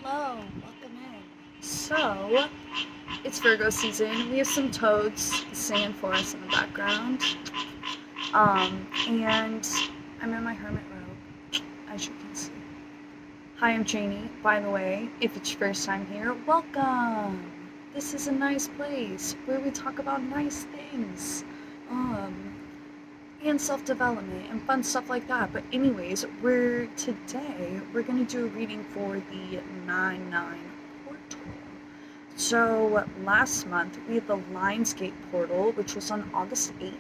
Hello, welcome in. So, it's Virgo season. We have some toads singing for us in the background. And I'm in my hermit robe, as you can see. Hi, I'm Janie. By the way, if it's your first time here, welcome! This is a nice place where we talk about nice things. And self-development and fun stuff like that. But anyways, we're gonna do a reading for the 9-9 portal. So last month we had the Lionsgate portal, which was on August 8th.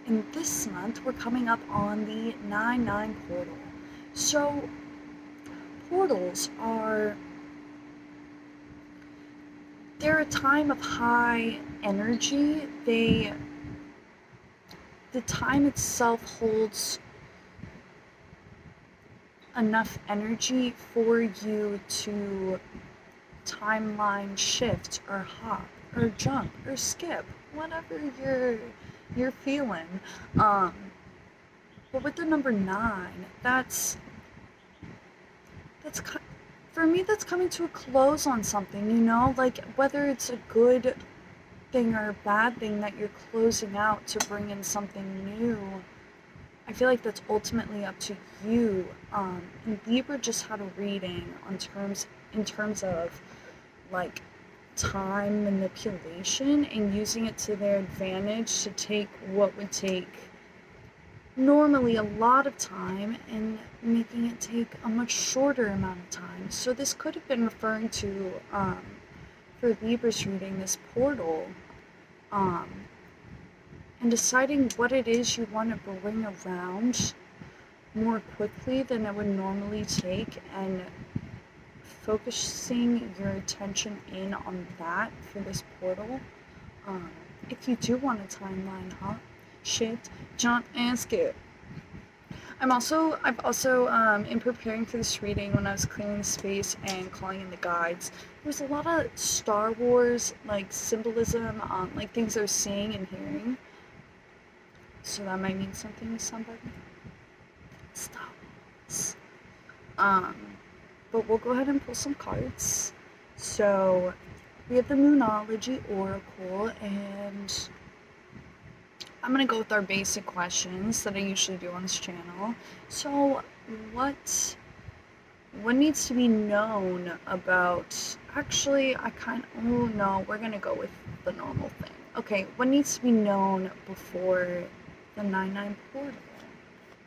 And this month we're coming up on the 9-9 portal. So portals they're a time of high energy. The time itself holds enough energy for you to timeline shift or hop or jump or skip, whatever you're feeling. But with the number 9, that's for me, that's coming to a close on something, like whether it's a good thing or a bad thing that you're closing out to bring in something new. I feel like that's ultimately up to you. And Libra just had a reading in terms of like time manipulation and using it to their advantage to take what would take normally a lot of time and making it take a much shorter amount of time. So this could have been referring to, for Libra's reading, this portal, and deciding what it is you want to bring around more quickly than it would normally take, and focusing your attention in on that for this portal. If you do want a timeline shift, jump and skip. I've also, in preparing for this reading, when I was clearing the space and calling in the guides, there was a lot of Star Wars, like, symbolism, like things I was seeing and hearing. So that might mean something to somebody. Star Wars. But we'll go ahead and pull some cards. So we have the Moonology Oracle, and I'm going to go with our basic questions that I usually do on this channel. So what needs to be known about, actually, no, we're going to go with the normal thing. Okay, what needs to be known before the 9-9 portal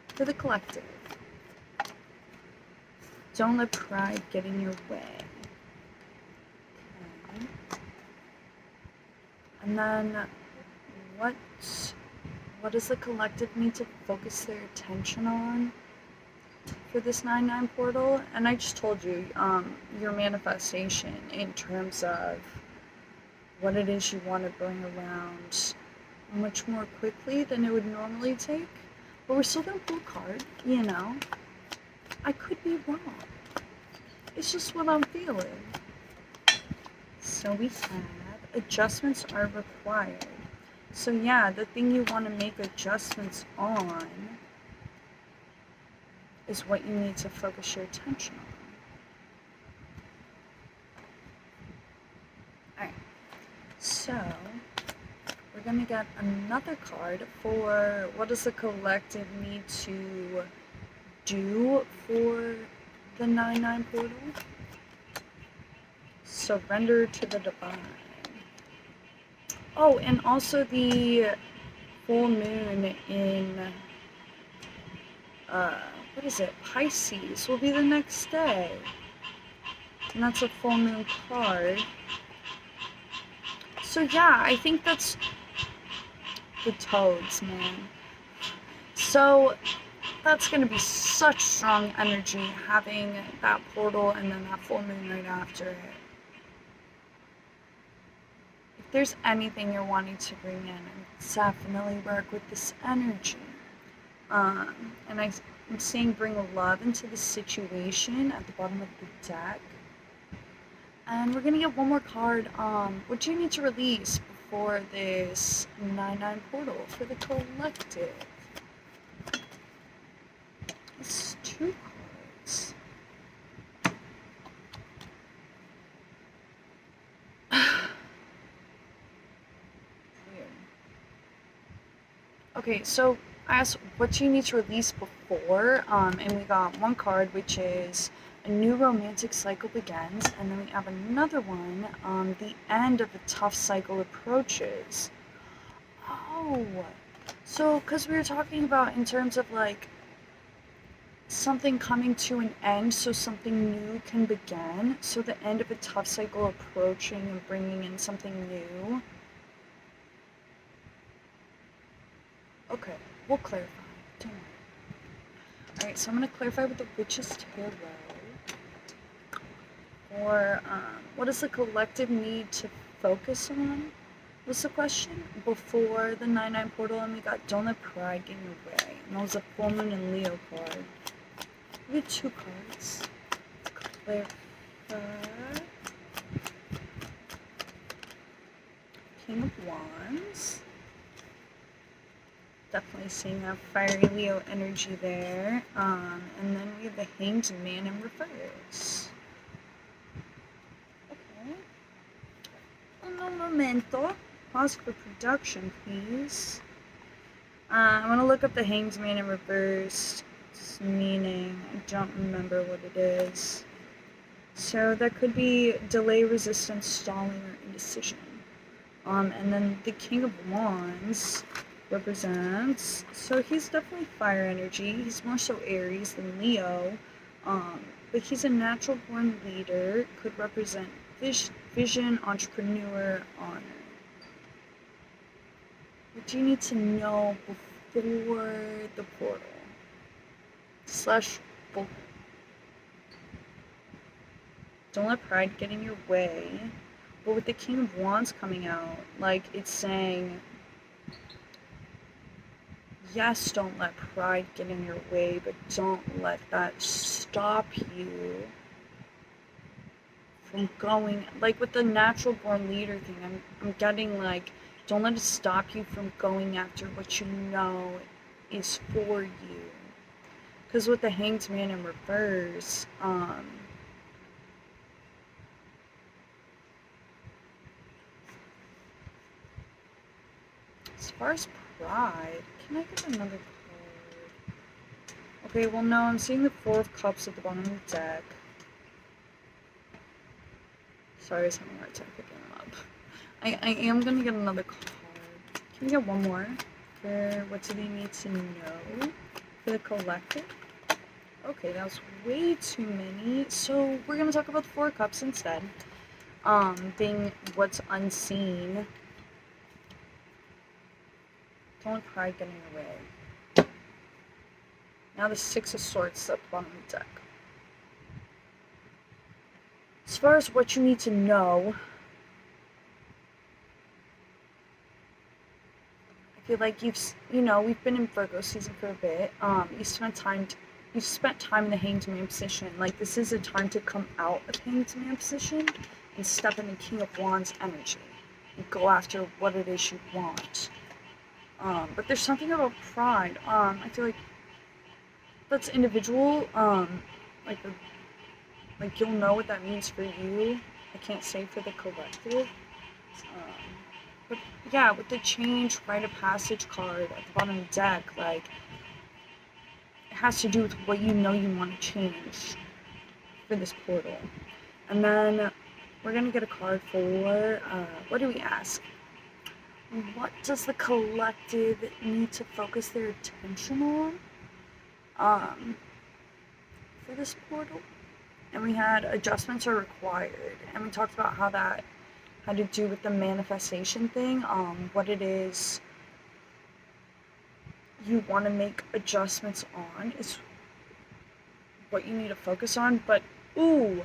for the collective? Don't let pride get in your way. Okay. And then what does the collective need to focus their attention on for this 9-9 portal? And I just told you, your manifestation in terms of what it is you want to bring around much more quickly than it would normally take. But we're still going to pull a card, I could be wrong. It's just what I'm feeling. So we have adjustments are required. So yeah, the thing you want to make adjustments on is what you need to focus your attention on. Alright, so we're going to get another card for what does the collective need to do for the 9-9 portal? Surrender to the divine. Oh, and also the full moon in, what is it? Pisces will be the next day. And that's a full moon card. So yeah, I think that's the toads, man. So that's going to be such strong energy, having that portal and then that full moon right after it. If there's anything you're wanting to bring in, definitely work with this energy. And I'm saying bring love into the situation at the bottom of the deck. And we're going to get one more card. What do you need to release before this 9-9 portal for the collective? It's 2 cards. Okay, so I asked what do you need to release before, and we got one card which is a new romantic cycle begins, and then we have another one, the end of a tough cycle approaches. Oh, so because we were talking about in terms of like something coming to an end so something new can begin, so the end of a tough cycle approaching and bringing in something new. Okay, we'll clarify. Don't worry. Alright, so I'm going to clarify with the Witch's Tarot. Or, what does the collective need to focus on? Was the question before the 9-9 portal, and we got Don't Let Pride Get in Your Way. And that was a Full Moon and Leo card. We have two cards. Clarify. King of Wands. Definitely seeing that fiery Leo energy there. And then we have the Hanged Man in reverse. Okay. Un momento. Pause for production, please. I'm gonna look up the Hanged Man in reverse. Meaning, I don't remember what it is. So that could be delay, resistance, stalling, or indecision. And then the King of Wands represents, so he's definitely fire energy. He's more so Aries than Leo, but he's a natural born leader, could represent vision, entrepreneur, honor. What do you need to know before the portal? Don't let pride get in your way. But with the King of Wands coming out, like, it's saying, yes, don't let pride get in your way, but don't let that stop you from going, like with the natural born leader thing, I'm getting like, don't let it stop you from going after what you know is for you. Because with the Hanged Man in reverse, as far as pride, can I get another card? Okay, well no, I'm seeing the Four of Cups at the bottom of the deck. Sorry, I was having a hard time picking them up. I am gonna get another card. Can we get one more? For what do they need to know? For the collective? Okay, that was way too many. So we're gonna talk about the Four of Cups instead. Being what's unseen. Don't let pride get in your way. Now the Six of Swords at the bottom of the deck. As far as what you need to know, I feel like we've been in Virgo season for a bit. You've spent time in the Hanged Man position. Like, this is a time to come out of Hanged Man position and step into King of Wands energy and go after what it is you want. But there's something about pride. I feel like that's individual. Like you'll know what that means for you. I can't say for the collective. But yeah, with the change, rite of passage card at the bottom of the deck, like, it has to do with what you know you want to change for this portal. And then we're gonna get a card for, what do we ask? What does the collective need to focus their attention on for this portal? And we had adjustments are required, and we talked about how that had to do with the manifestation thing, what it is you want to make adjustments on is what you need to focus on. But ooh,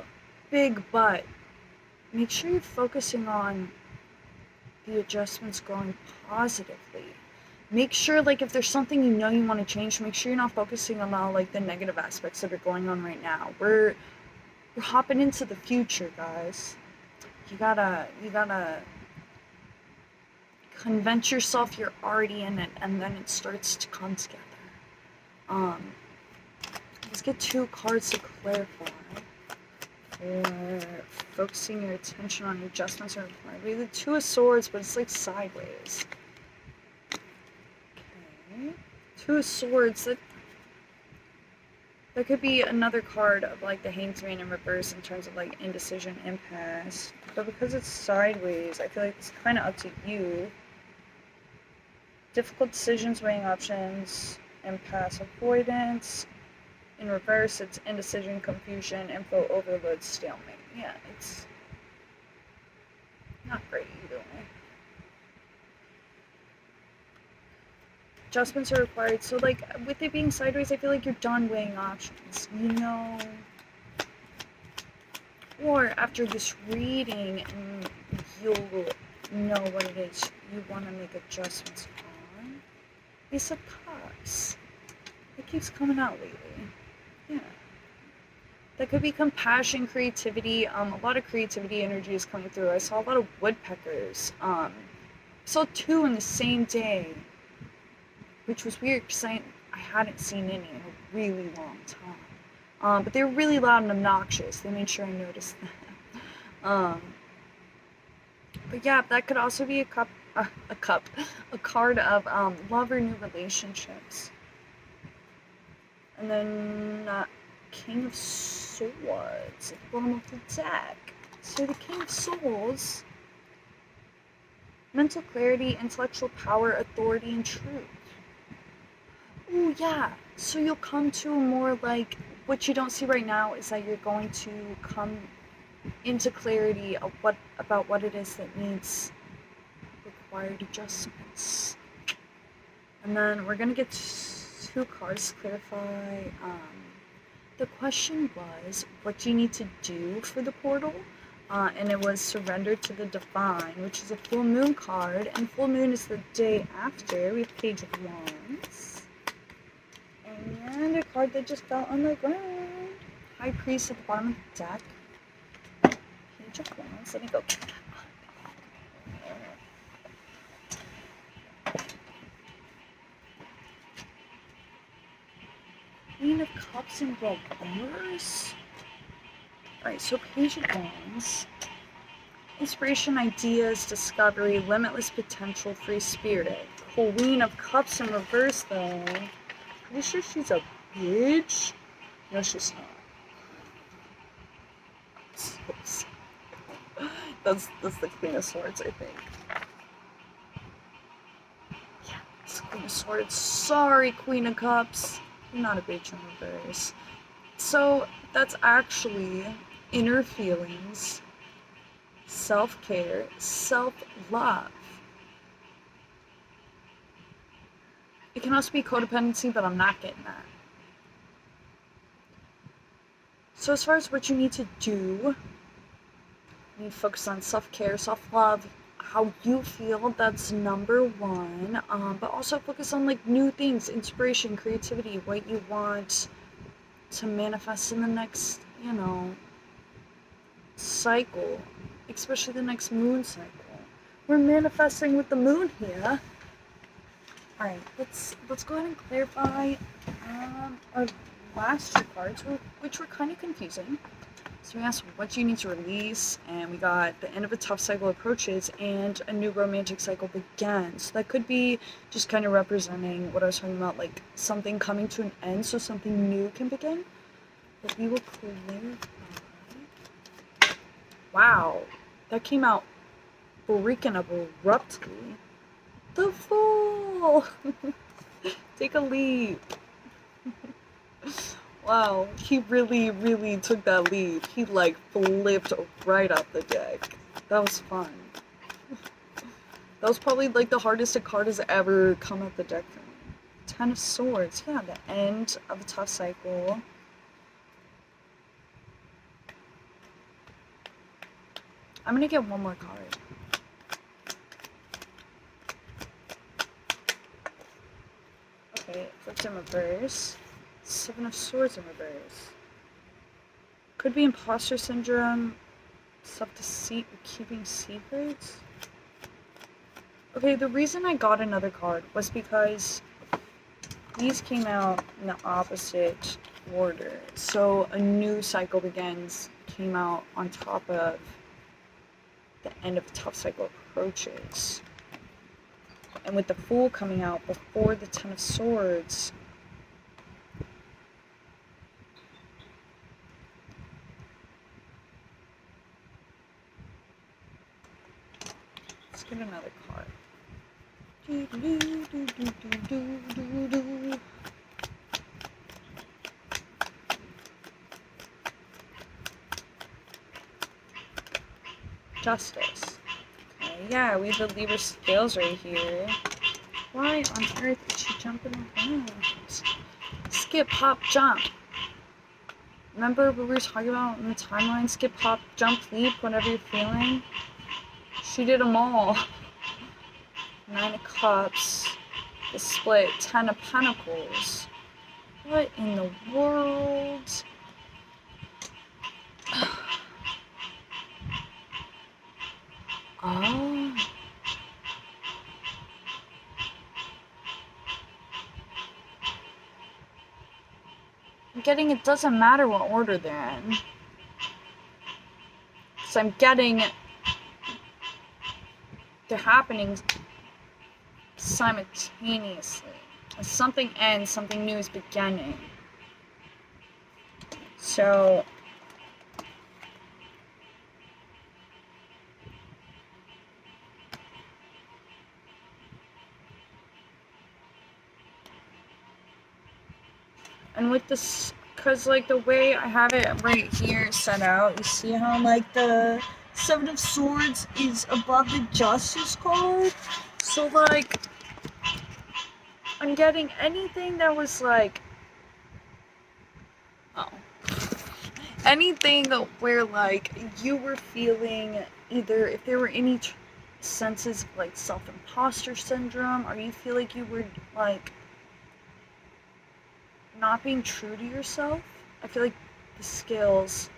big but, make sure you're focusing on the adjustments going positively. Make sure, like, if there's something you know you want to change, make sure you're not focusing on all, like, the negative aspects that are going on right now. We're hopping into the future, guys. You gotta convince yourself you're already in it, and then it starts to come together. Let's get two cards to clarify. For focusing your attention on adjustments are required. We have the Two of Swords, but it's like sideways. Okay. Two of Swords, that could be another card of like the Hanged Man in reverse in terms of like indecision, impasse. But because it's sideways, I feel like it's kind of up to you. Difficult decisions, weighing options, impasse, avoidance. In reverse, it's indecision, confusion, info overload, stalemate. Yeah, it's not great either way. Adjustments are required. So, like, with it being sideways, I feel like you're done weighing options, you know? Or after this reading, and you'll know what it is you want to make adjustments on. Ace of Cups. It keeps coming out lately. Yeah. That could be compassion, creativity. A lot of creativity energy is coming through. I saw a lot of woodpeckers. I saw 2 in the same day, which was weird because I hadn't seen any in a really long time. But they were really loud and obnoxious. They made sure I noticed that. But yeah, that could also be a card of love or new relationships. And then King of Swords at the bottom of the deck. So the King of Swords, mental clarity, intellectual power, authority, and truth. Ooh, yeah. So you'll come to a more like, what you don't see right now is that you're going to come into clarity of about what it is that needs required adjustments. And then we're gonna get 2 cards to clarify. The question was, what do you need to do for the portal? And it was surrender to the divine, which is a full moon card, and full moon is the day after. We have Page of Wands. And a card that just fell on the ground. High Priest at the bottom of the deck. Page of Wands. Let me go. Queen of Cups and reverse. Alright, so Page of Wands. Inspiration, ideas, discovery, limitless potential, free spirit. Queen of Cups in reverse, though. Pretty sure she's a bitch. No, she's not. That's the Queen of Swords, I think. Yeah, it's Queen of Swords. Sorry, Queen of Cups. You're not a bitch in reverse. So that's actually inner feelings, self-care, self-love. It can also be codependency, but I'm not getting that. So as far as what you need to do, you need to focus on self-care, self-love, how you feel, that's number 1. But also focus on like new things, inspiration, creativity, what you want to manifest in the next, cycle, especially the next moon cycle. We're manifesting with the moon here. Alright, let's go ahead and clarify our last 2 cards, which were kind of confusing. So we asked, what do you need to release? And we got the end of a tough cycle approaches and a new romantic cycle begins. So that could be just kind of representing what I was talking about, like something coming to an end so something new can begin. But we will clarify. Wow, that came out freaking abruptly. The Fool! Take a leap. Wow, he really, really took that leap. He like flipped right off the deck. That was fun. That was probably like the hardest a card has ever come up the deck for me. 10 of Swords. Yeah, the end of a tough cycle. I'm gonna get one more card. Okay, flipped in reverse. 7 of Swords in reverse. Could be imposter syndrome, self-deceit, or keeping secrets. Okay, the reason I got another card was because these came out in the opposite order. So a new cycle begins came out on top of the end of a tough cycle approaches. And with the Fool coming out before the Ten of Swords. Let's get another card. Justice. Okay, yeah, we have the Libra scales right here. Why on earth is she jumping around? Skip, hop, jump. Remember what we were talking about in the timeline? Skip, hop, jump, leap, whatever you're feeling. She did them all. 9 of Cups. The split. 10 of Pentacles. What in the world? Oh. I'm getting it doesn't matter what order they're in. So I'm getting they're happening simultaneously. As something ends, something new is beginning. So and with this, because like the way I have it right here set out, you see how like the Seven of Swords is above the Justice card? So like, I'm getting anything that was like, anything where like you were feeling either if there were any senses of like self-imposter syndrome, or you feel like you were like not being true to yourself. I feel like the scales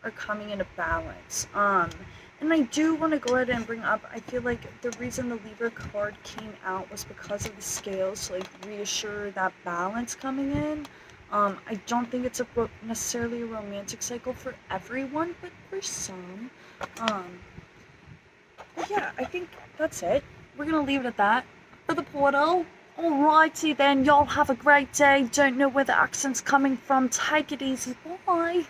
are coming into balance. And I do want to go ahead and bring up, I feel like the reason the Libra card came out was because of the scales, to like reassure that balance coming in. I don't think it's necessarily a romantic cycle for everyone, but for some. But yeah, I think that's it. We're gonna leave it at that for the portal. Alrighty then, y'all have a great day. Don't know where the accent's coming from. Take it easy. Bye.